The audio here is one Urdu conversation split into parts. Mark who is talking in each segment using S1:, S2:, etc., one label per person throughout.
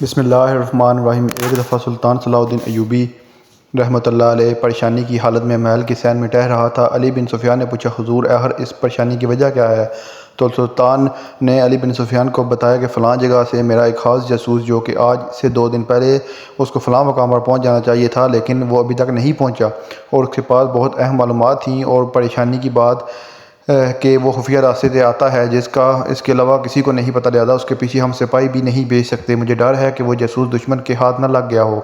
S1: بسم اللہ الرحمن الرحیم۔ ایک دفعہ سلطان صلاح الدین ایوبی رحمۃ اللہ علیہ پریشانی کی حالت میں محل کی صحن میں ٹہل رہا تھا۔ علی بن سفیان نے پوچھا، حضور اہر اس پریشانی کی وجہ کیا ہے؟ تو سلطان نے علی بن سفیان کو بتایا کہ فلاں جگہ سے میرا ایک خاص جاسوس جو کہ آج سے 2 دن پہلے اس کو فلاں مقام پر پہنچ جانا چاہیے تھا لیکن وہ ابھی تک نہیں پہنچا، اور اس کے پاس بہت اہم معلومات تھیں، اور پریشانی کی بات کہ وہ خفیہ راستے سے آتا ہے جس کا اس کے علاوہ کسی کو نہیں پتہ، لہذا اس کے پیچھے ہم سپاہی بھی نہیں بھیج سکتے۔ مجھے ڈر ہے کہ وہ جاسوس دشمن کے ہاتھ نہ لگ گیا ہو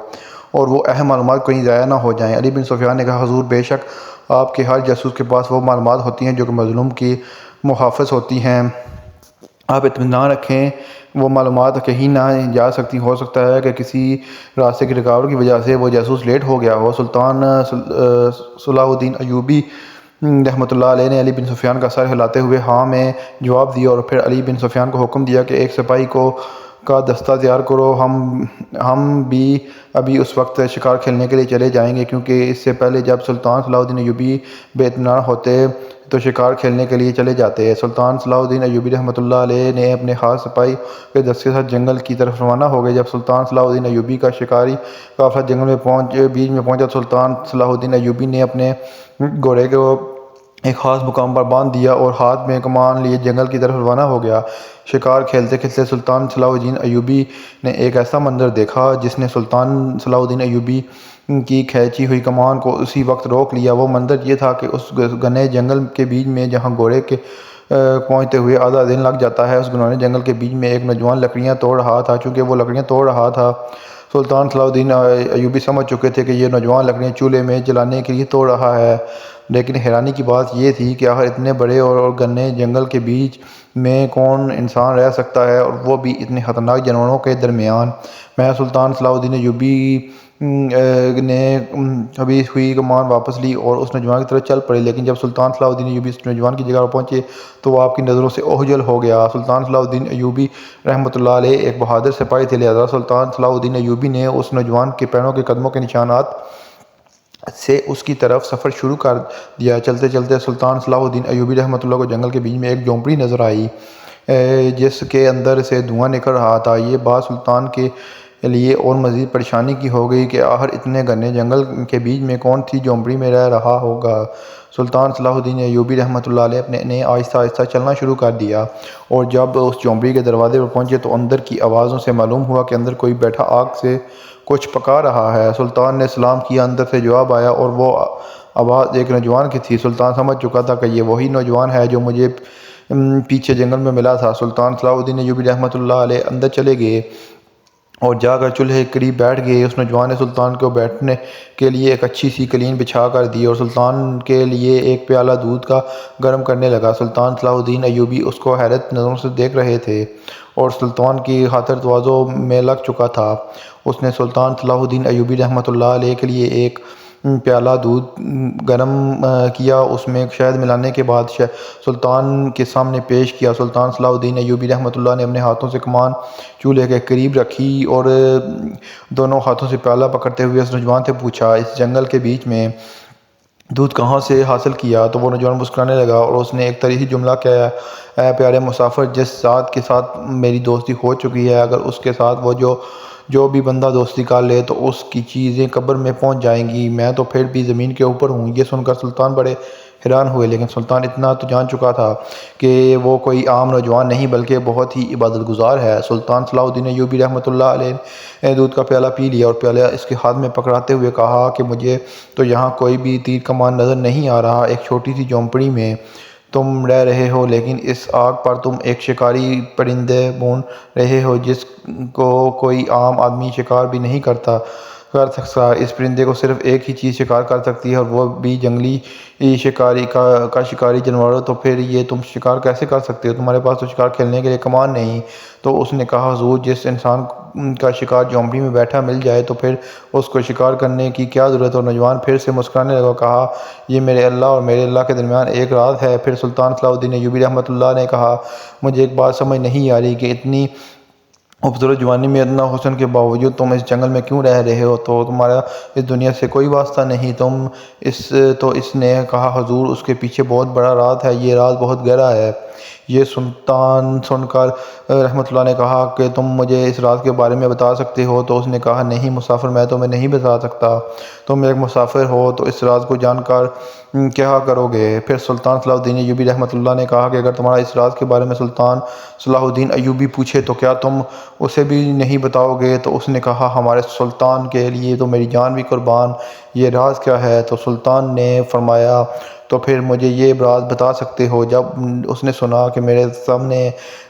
S1: اور وہ اہم معلومات کہیں ضائع نہ ہو جائیں۔ علی بن سفیان نے کہا، حضور بے شک آپ کے ہر جاسوس کے پاس وہ معلومات ہوتی ہیں جو کہ مظلوم کی محافظ ہوتی ہیں، آپ اطمینان رکھیں، وہ معلومات کہیں نہ جا سکتی۔ ہو سکتا ہے کہ کسی راستے کی رکاوٹ کی وجہ سے وہ جاسوس لیٹ ہو گیا ہو۔ سلطان صلاح الدین ایوبی رحمۃ اللہ علیہ نے علی بن سفیان کا سر ہلاتے ہوئے ہاں میں جواب دیا، اور پھر علی بن سفیان کو حکم دیا کہ ایک سپاہی کا دستہ تیار کرو، ہم بھی ابھی اس وقت شکار کھیلنے کے لیے چلے جائیں گے، کیونکہ اس سے پہلے جب سلطان صلاح الدین ایوبی بے اطمینان ہوتے تو شکار کھیلنے کے لیے چلے جاتے۔ سلطان صلاح الدین ایوبی رحمۃ اللہ علیہ نے اپنے خاص سپاہی کے دستے کے ساتھ جنگل کی طرف روانہ ہو گئے۔ جب سلطان صلاح الدین ایوبی کا شکاری قافلہ جنگل میں بیچ میں پہنچا تو سلطان صلاح الدین ایوبی نے اپنے گھوڑے کو ایک خاص مقام پر باندھ دیا اور ہاتھ میں کمان لیے جنگل کی طرف روانہ ہو گیا۔ شکار کھیلتے کھیلتے سلطان صلاح الدین ایوبی نے ایک ایسا منظر دیکھا جس نے سلطان صلاح الدین ایوبی کی کھینچی ہوئی کمان کو اسی وقت روک لیا۔ وہ منظر یہ تھا کہ اس گھنے جنگل کے بیچ میں جہاں گھوڑے کے پہنچتے ہوئے آدھا دن لگ جاتا ہے، اس گھنے جنگل کے بیچ میں ایک نوجوان لکڑیاں توڑ رہا تھا۔ چونکہ وہ لکڑیاں توڑ رہا تھا، سلطان صلاح الدین ایوبی سمجھ چکے تھے کہ یہ نوجوان لکڑیاں چولہے میں جلانے کے لیے توڑ رہا ہے، لیکن حیرانی کی بات یہ تھی کہ آخر اتنے بڑے اور گھنے جنگل کے بیچ میں کون انسان رہ سکتا ہے، اور وہ بھی اتنے خطرناک جانوروں کے درمیان۔ میں سلطان صلاح الدین ایوبی نے ابھی ہوئی کمان واپس لی اور اس نوجوان کی طرف چل پڑے، لیکن جب سلطان صلاح الدین ایوبی اس نوجوان کی جگہ پر پہنچے تو وہ آپ کی نظروں سے اوجھل ہو گیا۔ سلطان صلاح الدین ایوبی رحمۃ اللہ علیہ ایک بہادر سپاہی تھے، لہذا سلطان صلاح الدین ایوبی نے اس نوجوان کے پیروں کے قدموں کے نشانات سے اس کی طرف سفر شروع کر دیا۔ چلتے چلتے سلطان صلاح الدین ایوبی رحمۃ اللہ کو جنگل کے بیچ میں ایک جھونپڑی نظر آئی جس کے اندر سے دھواں نکل رہا تھا۔ یہ بات سلطان کے لیے اور مزید پریشانی کی ہو گئی کہ آخر اتنے گھنے جنگل کے بیچ میں کون سی جھونپڑی میں رہ رہا ہوگا۔ سلطان صلاح الدین ایوبی رحمۃ اللہ علیہ نے آہستہ آہستہ چلنا شروع کر دیا، اور جب اس جھونپڑی کے دروازے پر پہنچے تو اندر کی آوازوں سے معلوم ہوا کہ اندر کوئی بیٹھا آگ سے کچھ پکا رہا ہے۔ سلطان نے سلام کیا، اندر سے جواب آیا، اور وہ آواز ایک نوجوان کی تھی۔ سلطان سمجھ چکا تھا کہ یہ وہی نوجوان ہے جو مجھے پیچھے جنگل میں ملا تھا۔ سلطان صلاح الدین ایوبی رحمۃ اللہ علیہ اندر چلے گئے اور جا کر چولہے کے قریب بیٹھ گئے۔ اس نوجوان نے سلطان کو بیٹھنے کے لیے ایک اچھی سی قالین بچھا کر دی اور سلطان کے لیے ایک پیالہ دودھ کا گرم کرنے لگا۔ سلطان صلاح الدین ایوبی اس کو حیرت نظروں سے دیکھ رہے تھے اور سلطان کی خاطر تواضع میں لگ چکا تھا۔ اس نے سلطان صلاح الدین ایوبی رحمۃ اللہ علیہ کے لیے ایک پیالہ دودھ گرم کیا، اس میں شہد ملانے کے بعد سلطان کے سامنے پیش کیا۔ سلطان صلاح الدین ایوبی رحمۃ اللہ نے اپنے ہاتھوں سے کمان چولہے کے قریب رکھی اور دونوں ہاتھوں سے پیالہ پکڑتے ہوئے اس نوجوان سے پوچھا، اس جنگل کے بیچ میں دودھ کہاں سے حاصل کیا؟ تو وہ نوجوان مسکرانے لگا اور اس نے ایک تاریخی جملہ کہا، اے پیارے مسافر، جس ذات کے ساتھ میری دوستی ہو چکی ہے، اگر اس کے ساتھ وہ جو بھی بندہ دوستی کر لے تو اس کی چیزیں قبر میں پہنچ جائیں گی، میں تو پھر بھی زمین کے اوپر ہوں۔ یہ سن کر سلطان بڑے حیران ہوئے، لیکن سلطان اتنا تو جان چکا تھا کہ وہ کوئی عام نوجوان نہیں بلکہ بہت ہی عبادت گزار ہے۔ سلطان صلاح الدین ایوبی رحمۃ اللہ علیہ نے دودھ کا پیالہ پی لیا اور پیالہ اس کے ہاتھ میں پکڑاتے ہوئے کہا کہ مجھے تو یہاں کوئی بھی تیر کمان نظر نہیں آ رہا، ایک چھوٹی سی جھونپڑی میں تم رہ رہے ہو، لیکن اس آگ پر تم ایک شکاری پرندے بھون رہے ہو جس کو کوئی عام آدمی شکار بھی نہیں کر سکتا۔ اس پرندے کو صرف ایک ہی چیز شکار کر سکتی ہے اور وہ بھی جنگلی شکاری کا شکاری جانور، تو پھر یہ تم شکار کیسے کر سکتے ہو؟ تمہارے پاس تو شکار کھیلنے کے لیے کمان نہیں۔ تو اس نے کہا، حضور، جس انسان کا شکار جھونپڑی میں بیٹھا مل جائے تو پھر اس کو شکار کرنے کی کیا ضرورت؟ اور نوجوان پھر سے مسکرانے لگا، کہا، یہ میرے اللہ اور میرے اللہ کے درمیان ایک راز ہے۔ پھر سلطان صلاح الدین ایوبی رحمۃ اللہ نے کہا، مجھے ایک بات سمجھ نہیں آ رہی کہ اتنی خوبصورت جوانی میں اتنا حسن کے باوجود تم اس جنگل میں کیوں رہ رہے ہو؟ تو تمہارا اس دنیا سے کوئی واسطہ نہیں؟ اس نے کہا، حضور، اس کے پیچھے بہت بڑا راز ہے، یہ راز بہت گہرا ہے، یہ سلطان سن کر رحمۃ اللہ نے کہا کہ تم مجھے اس راز کے بارے میں بتا سکتے ہو؟ تو اس نے کہا نہیں مسافر، میں تمہیں نہیں بتا سکتا، تم ایک مسافر ہو تو اس راز کو جان کر کیا کرو گے؟ پھر سلطان صلاح الدین ایوبی رحمۃ اللہ نے کہا کہ اگر تمہارا اس راز کے بارے میں سلطان صلاح الدین ایوبی پوچھے تو کیا تم اسے بھی نہیں بتاؤ گے؟ تو اس نے کہا ہمارے سلطان کے لیے تو میری جان بھی قربان، یہ راز کیا ہے؟ تو سلطان نے فرمایا تو پھر مجھے یہ راز بتا سکتے ہو؟ جب اس نے سنا کہ میرے سامنے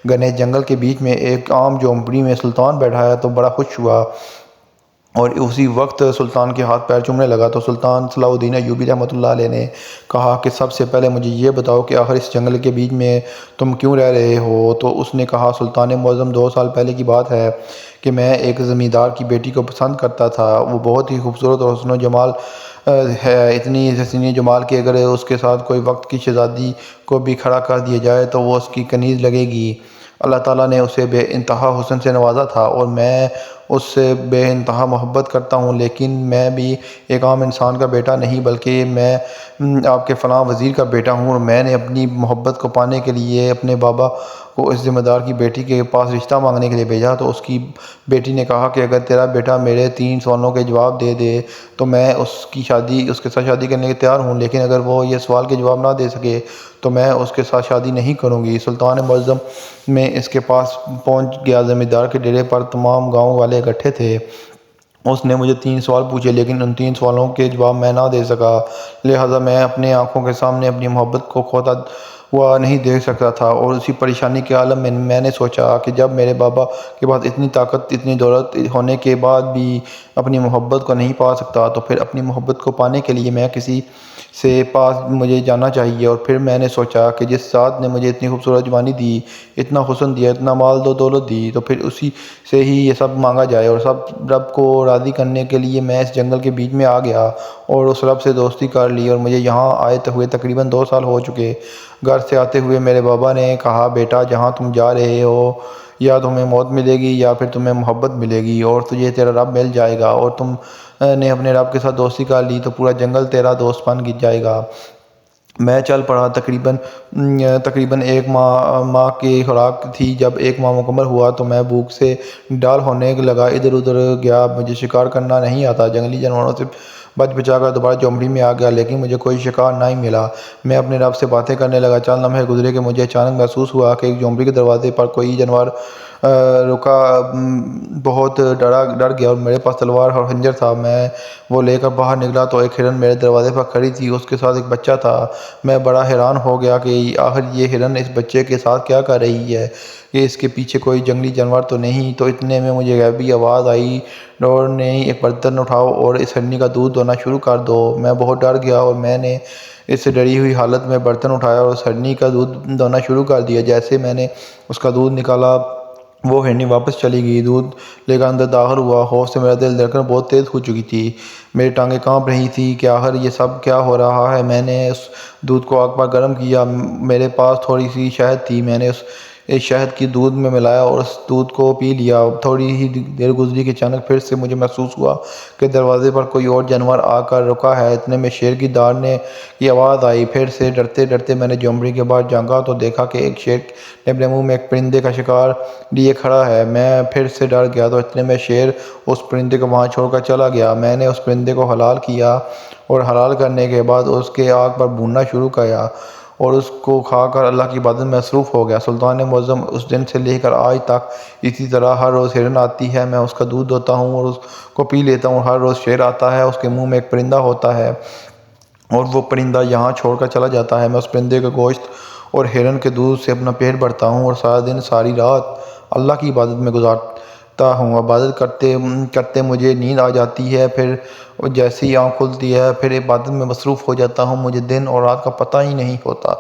S1: گھنے جنگل کے بیچ میں ایک عام جھونپڑی میں سلطان بیٹھا ہے تو بڑا خوش ہوا اور اسی وقت سلطان کے ہاتھ پیر چومنے لگا۔ تو سلطان صلاح الدین ایوبی رحمۃ اللہ علیہ نے کہا کہ سب سے پہلے مجھے یہ بتاؤ کہ آخر اس جنگل کے بیچ میں تم کیوں رہ رہے ہو؟ تو اس نے کہا سلطان معظم 2 سال پہلے کی بات ہے کہ میں ایک زمیندار کی بیٹی کو پسند کرتا تھا، وہ بہت ہی خوبصورت اور حسن و جمال ہے، اتنی حسین جمال کہ اگر اس کے ساتھ کوئی وقت کی شہزادی کو بھی کھڑا کر دیا جائے تو وہ اس کی کنیز لگے گی۔ اللہ تعالیٰ نے اسے بے انتہا حسن سے نوازا تھا اور میں اس سے بے انتہا محبت کرتا ہوں، لیکن میں بھی ایک عام انسان کا بیٹا نہیں بلکہ میں آپ کے فلاں وزیر کا بیٹا ہوں، اور میں نے اپنی محبت کو پانے کے لیے اپنے بابا کو اس ذمہ دار کی بیٹی کے پاس رشتہ مانگنے کے لیے بھیجا۔ تو اس کی بیٹی نے کہا کہ اگر تیرا بیٹا میرے 3 سوالوں کے جواب دے دے تو میں اس کے ساتھ شادی کرنے کے تیار ہوں، لیکن اگر وہ یہ سوال کے جواب نہ دے سکے تو میں اس کے ساتھ شادی نہیں کروں گی۔ سلطان معظم میں اس کے پاس پہنچ گیا۔ زمیندار کے ڈیرے پر تمام گاؤں والے اکٹھے تھے۔ اس نے مجھے 3 سوال پوچھے لیکن ان 3 سوالوں کے جواب میں نہ دے سکا، لہٰذا میں اپنے آنکھوں کے سامنے اپنی محبت کو کھوتا ہوا نہیں دیکھ سکتا تھا، اور اسی پریشانی کے عالم میں میں نے سوچا کہ جب میرے بابا کے پاس اتنی طاقت اتنی دولت ہونے کے بعد بھی اپنی محبت کو نہیں پا سکتا تو پھر اپنی محبت کو پانے کے لیے میں کسی سے پاس مجھے جانا چاہیے۔ اور پھر میں نے سوچا کہ جس ذات نے مجھے اتنی خوبصورت جوانی دی، اتنا حسن دیا، اتنا مال و دولت دی، تو پھر اسی سے ہی یہ سب مانگا جائے۔ اور سب رب کو راضی کرنے کے لیے میں اس جنگل کے بیچ میں آ گیا اور اس رب سے دوستی کر لی، اور مجھے یہاں آئے ہوئے تقریباً 2 سال ہو چکے۔ گھر سے آتے ہوئے میرے بابا نے کہا بیٹا جہاں تم جا رہے ہو یا تمہیں موت ملے گی یا پھر تمہیں محبت ملے گی، اور تجھے تیرا رب مل جائے گا، اور تم نے اپنے رب کے ساتھ دوستی کر لی تو پورا جنگل تیرا دوست بن جائے گا۔ میں چل پڑا۔ تقریباً 1 ماہ کی خوراک تھی۔ جب 1 ماہ مکمل ہوا تو میں بھوک سے ڈال ہونے لگا، ادھر ادھر گیا، مجھے شکار کرنا نہیں آتا، جنگلی جانوروں سے بچ بچا کر دوبارہ جھونپڑی میں آ گیا لیکن مجھے کوئی شکار نہیں ملا۔ میں اپنے رب سے باتیں کرنے لگا۔ چند لمحے گزرے کہ مجھے اچانک محسوس ہوا کہ ایک جھونپڑی کے دروازے پر کوئی جانور رکا، بہت ڈر گیا اور میرے پاس تلوار اور خنجر تھا۔ میں وہ لے کر باہر نکلا تو ایک ہرن میرے دروازے پر کھڑی تھی، اس کے ساتھ ایک بچہ تھا۔ میں بڑا حیران ہو گیا کہ آخر یہ ہرن اس بچے کے ساتھ کیا کر رہی ہے، کہ اس کے پیچھے کوئی جنگلی جانور تو نہیں؟ تو اتنے میں مجھے غیبی آواز آئی، ڈور نے ایک برتن اٹھاؤ اور اس ہرنی کا دودھ دونا شروع کر دو۔ میں بہت ڈر گیا اور میں نے اس سے ڈری ہوئی حالت میں برتن اٹھایا اور اس ہرنی کا دودھ دونا شروع کر دیا۔ جیسے میں نے اس کا دودھ نکالا وہ ہرنی واپس چلی گئی، دودھ لے کر اندر داخل ہوا۔ خوف سے میرا دھڑکن بہت تیز ہو چکی تھی، میری ٹانگیں کانپ رہی تھیں کہ آخر یہ سب کیا ہو رہا ہے۔ میں نے اس دودھ کو آگ پر گرم کیا، میرے پاس تھوڑی سی شہد تھی، میں نے اس شہد کی دودھ میں ملایا اور اس دودھ کو پی لیا۔ تھوڑی ہی دیر گزری کہ اچانک پھر سے مجھے محسوس ہوا کہ دروازے پر کوئی اور جانور آ کر رکا ہے۔ اتنے میں شیر کی دہاڑنے کی آواز آئی۔ پھر سے ڈرتے ڈرتے میں نے جھونپڑی کے باہر جھانکا تو دیکھا کہ ایک شیر نے اپنے منہ میں ایک پرندے کا شکار لیے کھڑا ہے۔ میں پھر سے ڈر گیا تو اتنے میں شیر اس پرندے کو وہاں چھوڑ کر چلا گیا۔ میں نے اس پرندے کو حلال کیا اور حلال کرنے کے بعد اس کے آگ پر بھوننا شروع کیا اور اس کو کھا کر اللہ کی عبادت میں مصروف ہو گیا۔ سلطان معظم اس دن سے لے کر آج تک اسی طرح ہر روز ہرن آتی ہے، میں اس کا دودھ دوتا ہوں اور اس کو پی لیتا ہوں۔ ہر روز شیر آتا ہے، اس کے منہ میں ایک پرندہ ہوتا ہے اور وہ پرندہ یہاں چھوڑ کر چلا جاتا ہے۔ میں اس پرندے کے گوشت اور ہرن کے دودھ سے اپنا پیٹ بھرتا ہوں اور سارا دن ساری رات اللہ کی عبادت میں گزارتا ہوں۔ عبادت کرتے کرتے مجھے نیند آ جاتی ہے، پھر جیسے ہی آنکھ کھلتی ہے پھر عبادت میں مصروف ہو جاتا ہوں، مجھے دن اور رات کا پتہ ہی نہیں ہوتا۔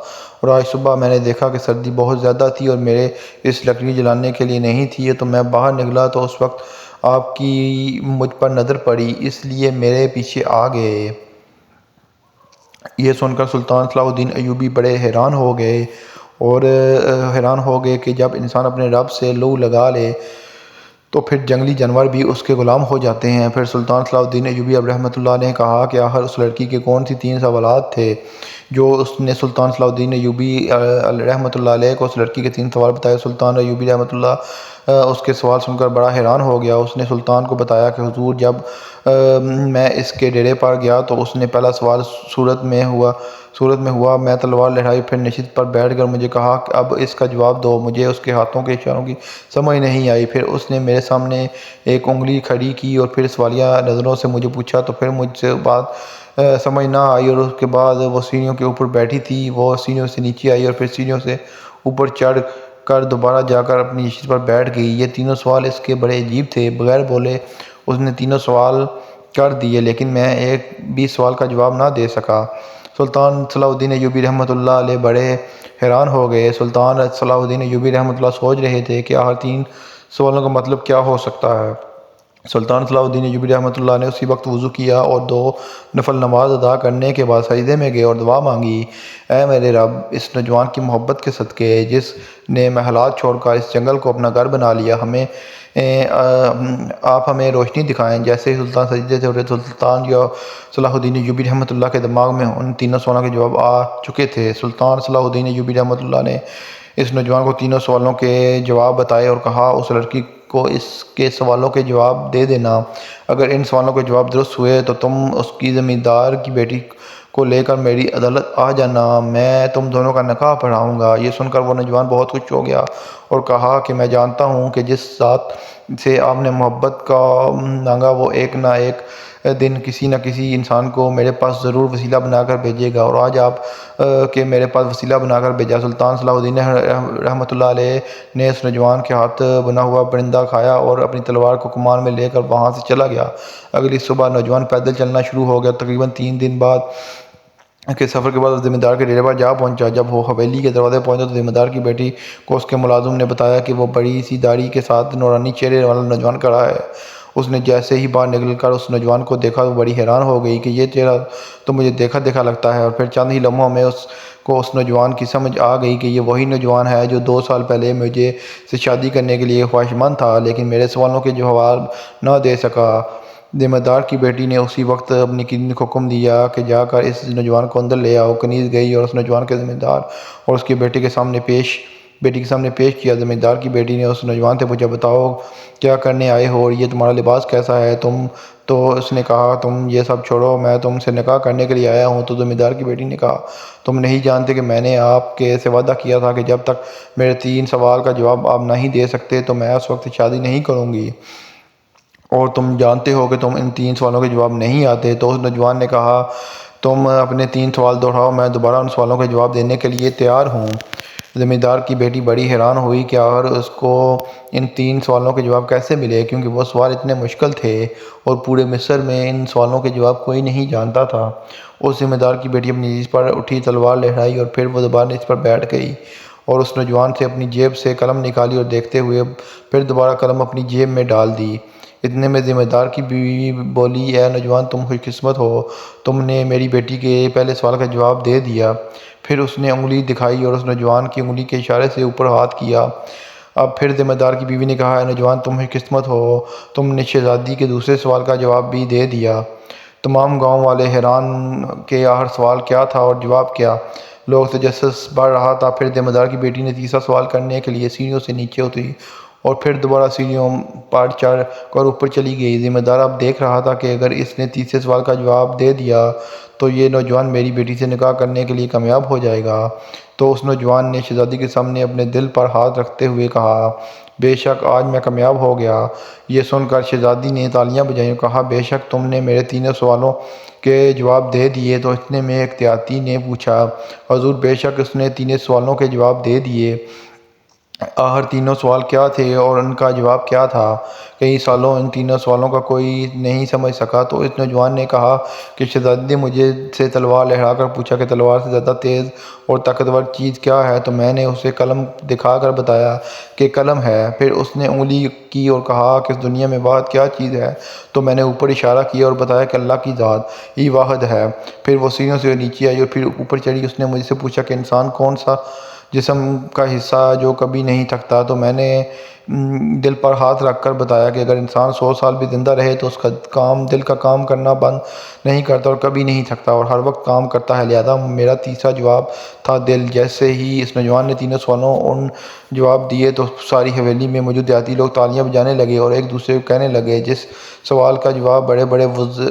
S1: اور آج صبح میں نے دیکھا کہ سردی بہت زیادہ تھی اور میرے اس لکڑی جلانے کے لیے نہیں تھی، تو میں باہر نکلا تو اس وقت آپ کی مجھ پر نظر پڑی، اس لیے میرے پیچھے آ گئے۔ یہ سن کر سلطان صلاح الدین ایوبی بڑے حیران ہو گئے کہ جب انسان اپنے رب سے لو لگا لے تو پھر جنگلی جانور بھی اس کے غلام ہو جاتے ہیں۔ پھر سلطان صلاح الدین ایوبی اب رحمۃ اللہ نے کہا کہ آخر اس لڑکی کے کون سی 3 سوالات تھے جو اس نے سلطان صلاح الدین ایوبی رحمۃ اللہ علیہ کو اس لڑکی کے 3 سوال بتائے۔ سلطان ایوبی رحمۃ اللہ اس کے سوال سن کر بڑا حیران ہو گیا۔ اس نے سلطان کو بتایا کہ حضور، جب میں اس کے ڈیرے پر گیا تو اس نے پہلا سوال صورت میں ہوا، میں تلوار لہرائی، پھر نشست پر بیٹھ کر مجھے کہا کہ اب اس کا جواب دو۔ مجھے اس کے ہاتھوں کے اشاروں کی سمجھ نہیں آئی، پھر اس نے میرے سامنے ایک انگلی کھڑی کی اور پھر سوالیہ نظروں سے مجھے پوچھا، تو پھر مجھ سے بات سمجھ نہ آئی، اور اس کے بعد وہ سیڑھیوں کے اوپر بیٹھی تھی، وہ سیڑھیوں سے نیچے آئی اور پھر سیڑھیوں سے اوپر چڑھ کر دوبارہ جا کر اپنی نشست پر بیٹھ گئی۔ یہ تینوں سوال اس کے بڑے عجیب تھے۔ بغیر بولے اس نے تینوں سوال کر دیے، لیکن میں ایک بھی سوال کا جواب نہ دے سکا۔ سلطان صلاح الدین ایوبی رحمۃ اللہ علیہ بڑے حیران ہو گئے۔ سلطان صلاح الدین ایوبی رحمۃ اللہ سوچ رہے تھے کہ آخر 3 سوالوں کا مطلب کیا ہو سکتا ہے۔ سلطان صلاح الدین ایوبی رحمۃ اللہ نے اسی وقت وضو کیا اور 2 نفل نماز ادا کرنے کے بعد سجدے میں گئے اور دعا مانگی، اے میرے رب، اس نوجوان کی محبت کے صدقے جس نے محلات چھوڑ کر اس جنگل کو اپنا گھر بنا لیا، آپ ہمیں روشنی دکھائیں۔ جیسے ہی سلطان سجدے سے اٹھے، سلطان صلاح الدین ایوبی رحمۃ اللہ کے دماغ میں ان 3 سوالوں کے جواب آ چکے تھے۔ سلطان صلاح الدین ایوبی رحمۃ اللہ نے اس نوجوان کو 3 سوالوں کے جواب بتائے اور کہا، اس لڑکی کو اس کے سوالوں کے جواب دے دینا۔ اگر ان سوالوں کے جواب درست ہوئے تو تم اس کی زمیندار کی بیٹی کو لے کر میری عدالت آ جانا، میں تم دونوں کا نکاح پڑھاؤں گا۔ یہ سن کر وہ نوجوان بہت خوش ہو گیا اور کہا کہ میں جانتا ہوں کہ جس ذات سے آپ نے محبت کا مانگا وہ ایک نہ ایک دن کسی نہ کسی انسان کو میرے پاس ضرور وسیلہ بنا کر بھیجے گا، اور آج آپ کے میرے پاس وسیلہ بنا کر بھیجا۔ سلطان صلاح الدین رحمۃ اللہ علیہ نے اس نوجوان کے ہاتھ بنا ہوا پرندہ کھایا اور اپنی تلوار کو کمان میں لے کر وہاں سے چلا گیا۔ اگلی صبح نوجوان پیدل چلنا شروع ہو گیا۔ تقریباً 3 دن بعد کے سفر کے بعد زمیندار کے ڈیرے پر جا پہنچا۔ جب وہ حویلی کے دروازے پہنچا تو زمیندار کی بیٹی کو اس کے ملازم نے بتایا کہ وہ بڑی سی داڑھی کے ساتھ نورانی چہرے والا نوجوان کھڑا ہے۔ اس نے جیسے ہی باہر نکل کر اس نوجوان کو دیکھا تو بڑی حیران ہو گئی کہ یہ چہرہ تو مجھے دیکھا لگتا ہے، اور پھر چند ہی لمحوں میں اس کو اس نوجوان کی سمجھ آ گئی کہ یہ وہی نوجوان ہے جو 2 سال پہلے مجھے سے شادی کرنے کے لیے خواہشمند تھا، لیکن میرے سوالوں کے جواب نہ دے سکا۔ زمیندار کی بیٹی نے اسی وقت اپنی کنیز کو حکم دیا کہ جا کر اس نوجوان کو اندر لے آؤ۔ کنیز گئی اور اس نوجوان کے زمیندار اور اس کی بیٹی کے سامنے پیش کیا۔ زمیندار کی بیٹی نے اس نوجوان سے پوچھا، بتاؤ کیا کرنے آئے ہو اور یہ تمہارا لباس کیسا ہے؟ تو اس نے کہا، تم یہ سب چھوڑو، میں تم سے نکاح کرنے کے لیے آیا ہوں۔ تو زمیندار کی بیٹی نے کہا، تم نہیں جانتے کہ میں نے آپ کے سے وعدہ کیا تھا کہ جب تک میرے 3 سوال کا جواب آپ نہیں دے سکتے تو میں اس وقت شادی نہیں کروں گی، اور تم جانتے ہو کہ تم ان 3 سوالوں کے جواب نہیں آتے۔ تو اس نوجوان نے کہا، تم اپنے 3 سوال دہراؤ، میں دوبارہ ان سوالوں کے جواب دینے کے لیے تیار ہوں۔ زمیندار کی بیٹی بڑی حیران ہوئی کہ آخر اس کو ان 3 سوالوں کے جواب کیسے ملے، کیونکہ وہ سوال اتنے مشکل تھے اور پورے مصر میں ان سوالوں کے جواب کوئی نہیں جانتا تھا۔ اس زمیندار کی بیٹی اپنی نشست پر اٹھی، تلوار لہرائی اور پھر وہ دوبارہ نشست پر بیٹھ گئی اور اس نوجوان سے اپنی جیب سے قلم نکالی اور دیکھتے ہوئے پھر دوبارہ قلم اپنی جیب میں ڈال دی۔ اتنے میں زمیندار کی بیوی بولی، اے نوجوان، تم خوش قسمت ہو، تم نے میری بیٹی کے پہلے سوال کا جواب دے دیا۔ پھر اس نے انگلی دکھائی اور اس نوجوان کی انگلی کے اشارے سے اوپر ہاتھ کیا۔ اب پھر زمیندار کی بیوی نے کہا، اے نوجوان، تم خوش قسمت ہو، تم نے شہزادی کے دوسرے سوال کا جواب بھی دے دیا۔ تمام گاؤں والے حیران کہ آخر سوال کیا تھا اور جواب کیا۔ لوگ تجسس بڑھ رہا تھا۔ پھر زمیندار کی بیٹی نے تیسرا سوال کرنے کے لیے سیڑھیوں سے نیچے اتری اور پھر دوبارہ سیڑھیوں پر چڑھ کر اوپر چلی گئی۔ زمیندار اب دیکھ رہا تھا کہ اگر اس نے تیسرے سوال کا جواب دے دیا تو یہ نوجوان میری بیٹی سے نکاح کرنے کے لیے کامیاب ہو جائے گا۔ تو اس نوجوان نے شہزادی کے سامنے اپنے دل پر ہاتھ رکھتے ہوئے کہا، بے شک آج میں کامیاب ہو گیا۔ یہ سن کر شہزادی نے تالیاں بجائیں اور کہا، بے شک تم نے میرے 3 سوالوں کے جواب دے دیے۔ تو اتنے میں ایک دیہاتی نے پوچھا، حضور، بے شک اس نے 3 سوالوں کے جواب دے دیے، آخر 3 سوال کیا تھے اور ان کا جواب کیا تھا؟ کئی سالوں ان 3 سوالوں کا کوئی نہیں سمجھ سکا۔ تو اس نوجوان نے کہا کہ شہزادی نے مجھے سے تلوار لہرا کر پوچھا کہ تلوار سے زیادہ تیز اور طاقتور چیز کیا ہے؟ تو میں نے اسے قلم دکھا کر بتایا کہ قلم ہے۔ پھر اس نے انگلی کی اور کہا کہ اس دنیا میں واحد کیا چیز ہے؟ تو میں نے اوپر اشارہ کیا اور بتایا کہ اللہ کی ذات ہی واحد ہے۔ پھر وہ سیڑھیوں سے نیچے آئی اور پھر اوپر چڑھی۔ اس نے مجھ سے پوچھا کہ انسان کون سا جسم کا حصہ جو کبھی نہیں تھکتا۔ تو میں نے دل پر ہاتھ رکھ کر بتایا کہ اگر انسان 100 سال بھی زندہ رہے تو اس کا دل کا کام کرنا بند نہیں کرتا اور کبھی نہیں تھکتا اور ہر وقت کام کرتا ہے، لہذا میرا تیسرا جواب تھا دل۔ جیسے ہی اس نوجوان نے تینوں سوالوں ان جواب دیے تو ساری حویلی میں موجود دیہاتی لوگ تالیاں بجانے لگے اور ایک دوسرے کو کہنے لگے، جس سوال کا جواب بڑے بڑے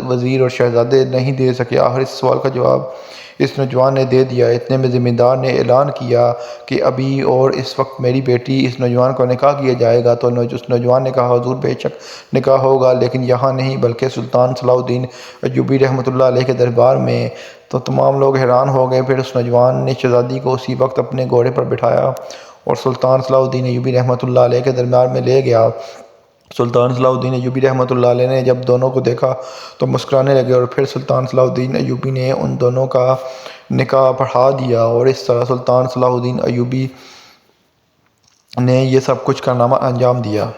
S1: وزیر اور شہزادے نہیں دے سکے، آخر اس سوال کا جواب اس نوجوان نے دے دیا۔ اتنے میں زمیندار نے اعلان کیا کہ ابھی اور اس وقت میری بیٹی اس نوجوان کا نکاح کیا جائے گا۔ تو اس نوجوان نے کہا، حضور بے شک نکاح ہوگا، لیکن یہاں نہیں بلکہ سلطان صلاح الدین ایوبی رحمۃ اللہ علیہ کے دربار میں۔ تو تمام لوگ حیران ہو گئے۔ پھر اس نوجوان نے شہزادی کو اسی وقت اپنے گھوڑے پر بٹھایا اور سلطان صلاح الدین ایوبی رحمۃ اللہ علیہ کے دربار میں لے گیا۔ سلطان صلاح الدین ایوبی رحمۃ اللہ علیہ نے جب دونوں کو دیکھا تو مسکرانے لگے اور پھر سلطان صلاح الدین ایوبی نے ان دونوں کا نکاح پڑھا دیا اور اس طرح سلطان صلاح الدین ایوبی نے یہ سب کچھ کارنامہ انجام دیا۔